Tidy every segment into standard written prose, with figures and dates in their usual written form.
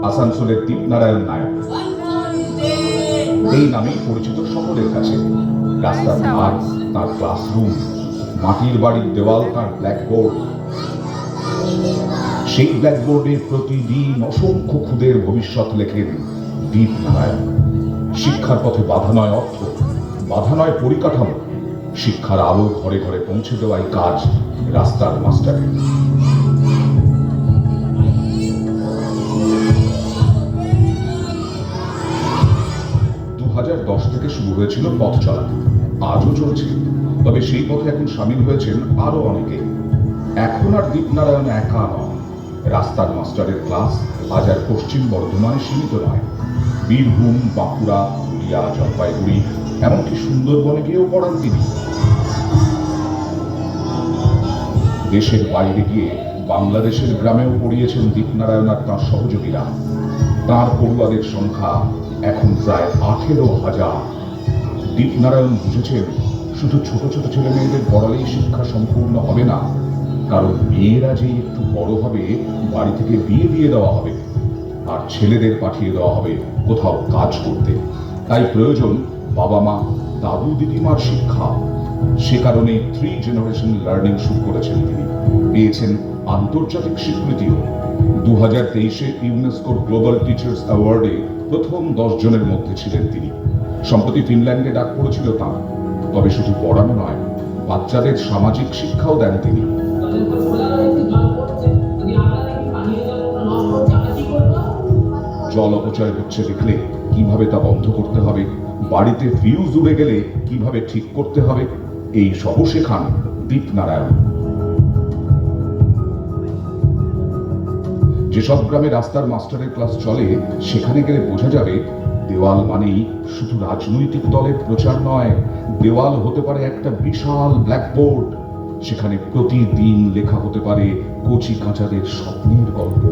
আসানসোলের দীপনারায়ণ নায়ক এই নামেই পরিচিত সকলের কাছে। রাস্তার ধার তার ক্লাসরুম, মাটির বাড়ির দেওয়াল তার ব্ল্যাকবোর্ড। সেই ব্ল্যাকবোর্ডে প্রতিদিন অসংখ্য খুদের ভবিষ্যৎ লেখেন দীপনারায়ণ। শিক্ষার পথে বাধা নয় অর্থ, বাধা নয় পরিকাঠামো, শিক্ষার আলো ঘরে ঘরে পৌঁছে দেওয়াই কাজ রাস্তার মাস্টারের। 2010 থেকে শুরু হয়েছিল পথ চলা, আজও চলছে। তবে সেই পথে এখন সামিল হয়েছেন আরো অনেকে। এখন আর দীপনারায়ণ একা নন। রাস্তার মাস্টারের ক্লাস আজ আর পশ্চিম বর্ধমানে সীমিত নয়। বীরভূম, বাঁকুড়া, পুরুলিয়া, জলপাইগুড়ি, এমনকি সুন্দরবনে গিয়েও পড়ান তিনি। দেশের বাইরে গিয়ে বাংলাদেশের গ্রামেও পড়িয়েছেন দীপনারায়ণ আর তাঁর সহযোগীরা। তাঁর পড়ুয়াদের সংখ্যা এখন প্রায় 18,000। দীপনারায়ণ বুঝেছেন শুধু ছোট ছোট ছেলে মেয়েদের পড়ালেই শিক্ষা সম্পূর্ণ হবে না, কারণ মেয়েরা যে একটু বড় হবে বাড়ি থেকে বিয়ে দিয়ে দেওয়া হবে, আর ছেলেদের পাঠিয়ে দেওয়া হবে কোথাও কাজ করতে। তাই প্রয়োজন বাবা মা, দাদু দিদিমার শিক্ষা। সে কারণে 3 জেনারেশন লার্নিং শুরু করেছেন তিনি। পেয়েছেন আন্তর্জাতিক স্বীকৃতিও। 2023-এ ইউনেস্কোর গ্লোবাল টিচার্স অ্যাওয়ার্ডে প্রথম 10 জনের মধ্যে ছিলেন তিনি। সম্প্রতি ফিনল্যান্ডে ডাক পড়েছিল তাঁর। তবে শুধু পড়ানো নয়, বাচ্চাদের সামাজিক শিক্ষাও দেন তিনি। জল অপচয় হচ্ছে দেখলে কিভাবে তা বন্ধ করতে হবে, বাড়িতে ফিউজ উড়ে গেলে কিভাবে ঠিক করতে হবে, এই সব শেখান দীপনারায়ণ। যেসব গ্রামে রাস্তার মাস্টারের ক্লাস চলে, সেখানে গেলে বোঝা যাবে দেওয়াল মানেই শুধু রাজনৈতিক দলের প্রচার নয়। দেওয়াল হতে পারে একটা বিশাল ব্ল্যাকবোর্ড। সেখানে প্রতিদিন লেখা হতে পারে কচি কাঁচাদের স্বপ্নের গল্প।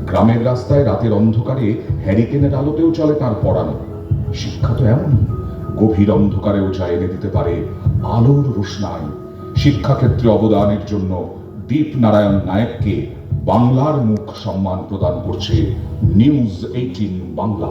গ্রামের রাস্তায় রাতের অন্ধকারে হ্যারিকেনের আলোতেও চলে তার পড়ানো। শিক্ষা তো এমনই, গভীর অন্ধকারেও যা এনে দিতে পারে আলোর রোশনাই। শিক্ষাক্ষেত্রে অবদানের জন্য দীপনারায়ণ নায়ককে বাংলার মুখ সম্মান প্রদান করছে নিউজ 18 বাংলা।